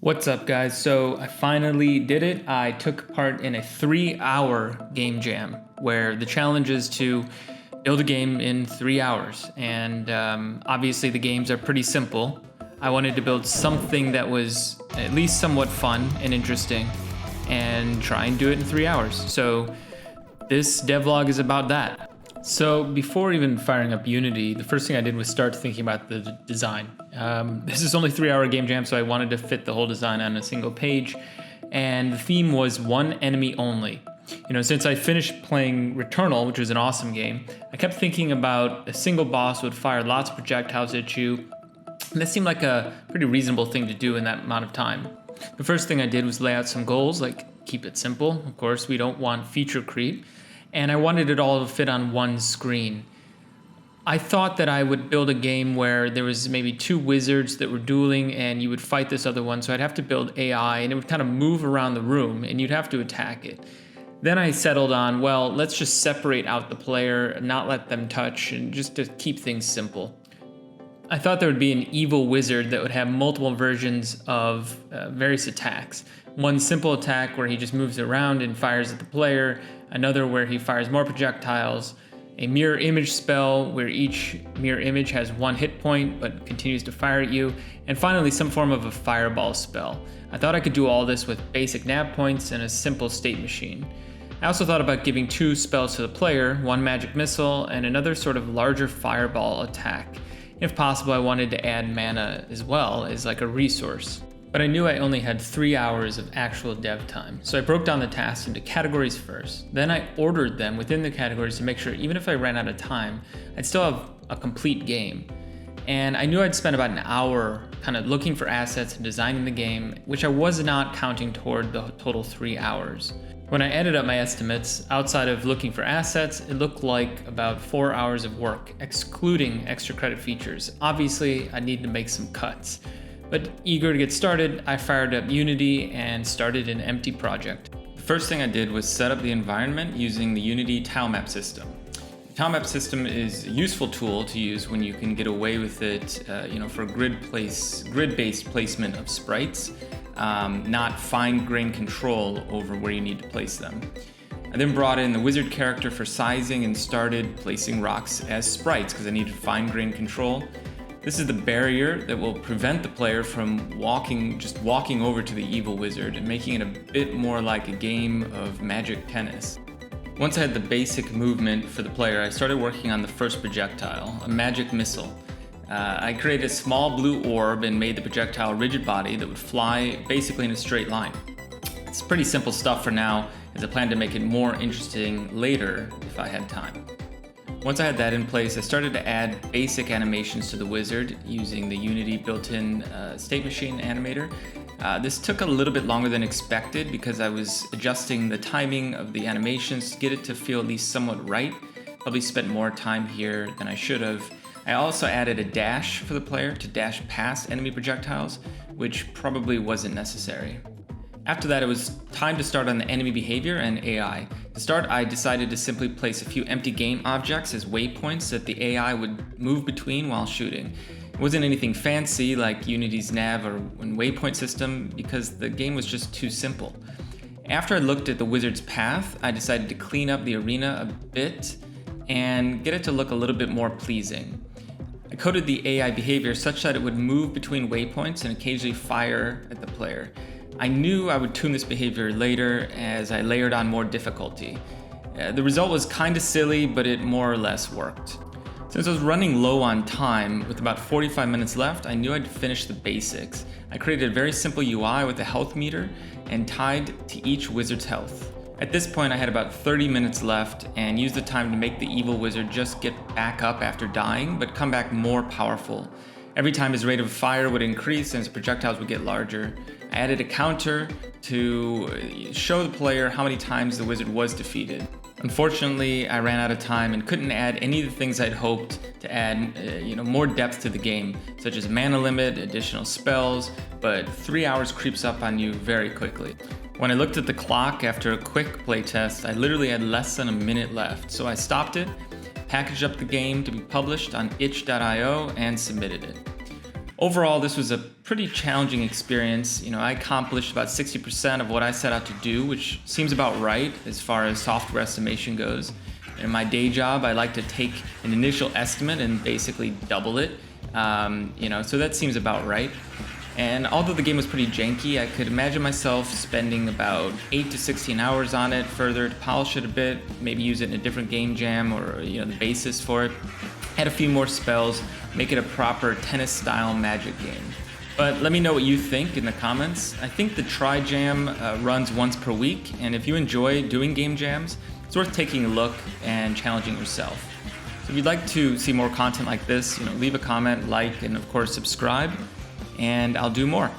What's up, guys? So I finally did it. I took part in a 3-hour game jam where the challenge is to build a game in 3 hours. And obviously the games are pretty simple. I wanted to build something that was at least somewhat fun and interesting and try and do it in 3 hours. So this devlog is about that. So before even firing up Unity, the first thing I did was start thinking about the design. This is only a 3-hour game jam, so I wanted to fit the whole design on a single page. And the theme was one enemy only. Since I finished playing Returnal, which was an awesome game, I kept thinking about a single boss would fire lots of projectiles at you. And that seemed like a pretty reasonable thing to do in that amount of time. The first thing I did was lay out some goals, like keep it simple. Of course, we don't want feature creep. And I wanted it all to fit on one screen. I thought that I would build a game where there was maybe two wizards that were dueling and you would fight this other one. So I'd have to build AI and it would kind of move around the room and you'd have to attack it. Then I settled on, well, let's just separate out the player, not let them touch, and just to keep things simple. I thought there would be an evil wizard that would have multiple versions of various attacks. One simple attack where he just moves around and fires at the player, another where he fires more projectiles, a mirror image spell where each mirror image has one hit point but continues to fire at you, and finally some form of a fireball spell. I thought I could do all this with basic nav points and a simple state machine. I also thought about giving two spells to the player, one magic missile and another sort of larger fireball attack. If possible, I wanted to add mana as well as like a resource. But I knew I only had 3 hours of actual dev time, so I broke down the tasks into categories first. Then I ordered them within the categories to make sure even if I ran out of time, I'd still have a complete game. And I knew I'd spend about an hour kind of looking for assets and designing the game, which I was not counting toward the total 3 hours. When I added up my estimates, outside of looking for assets, it looked like about 4 hours of work, excluding extra credit features. Obviously, I need to make some cuts. But eager to get started, I fired up Unity and started an empty project. The first thing I did was set up the environment using the Unity tile map system. The tile map system is a useful tool to use when you can get away with it, for grid-based placement of sprites, not fine-grained control over where you need to place them. I then brought in the wizard character for sizing and started placing rocks as sprites because I needed fine-grained control. This is the barrier that will prevent the player from walking over to the evil wizard and making it a bit more like a game of magic tennis. Once I had the basic movement for the player, I started working on the first projectile, a magic missile. I created a small blue orb and made the projectile a rigid body that would fly basically in a straight line. It's pretty simple stuff for now, as I plan to make it more interesting later if I had time. Once I had that in place, I started to add basic animations to the wizard using the Unity built-in state machine animator. This took a little bit longer than expected because I was adjusting the timing of the animations to get it to feel at least somewhat right. Probably spent more time here than I should have. I also added a dash for the player to dash past enemy projectiles, which probably wasn't necessary. After that, it was time to start on the enemy behavior and AI. To start, I decided to simply place a few empty game objects as waypoints that the AI would move between while shooting. It wasn't anything fancy like Unity's nav or waypoint system because the game was just too simple. After I looked at the wizard's path, I decided to clean up the arena a bit and get it to look a little bit more pleasing. I coded the AI behavior such that it would move between waypoints and occasionally fire at the player. I knew I would tune this behavior later as I layered on more difficulty. The result was kind of silly, but it more or less worked. Since I was running low on time, with about 45 minutes left, I knew I'd finish the basics. I created a very simple UI with a health meter and tied to each wizard's health. At this point, I had about 30 minutes left and used the time to make the evil wizard just get back up after dying, but come back more powerful. Every time his rate of fire would increase and his projectiles would get larger. I added a counter to show the player how many times the wizard was defeated. Unfortunately, I ran out of time and couldn't add any of the things I'd hoped to add, more depth to the game, such as mana limit, additional spells, but 3 hours creeps up on you very quickly. When I looked at the clock after a quick playtest, I literally had less than a minute left, so I stopped it, packaged up the game to be published on itch.io, and submitted it. overall, this was a pretty challenging experience. I accomplished about 60% of what I set out to do, which seems about right as far as software estimation goes. In my day job, I like to take an initial estimate and basically double it. So that seems about right. And although the game was pretty janky, I could imagine myself spending about 8 to 16 hours on it further to polish it a bit, maybe use it in a different game jam or the basis for it. Add a few more spells, make it a proper tennis-style Magic game. But let me know what you think in the comments. I think the Trijam runs once per week, and if you enjoy doing game jams, it's worth taking a look and challenging yourself. So if you'd like to see more content like this, leave a comment, like, and of course subscribe, and I'll do more.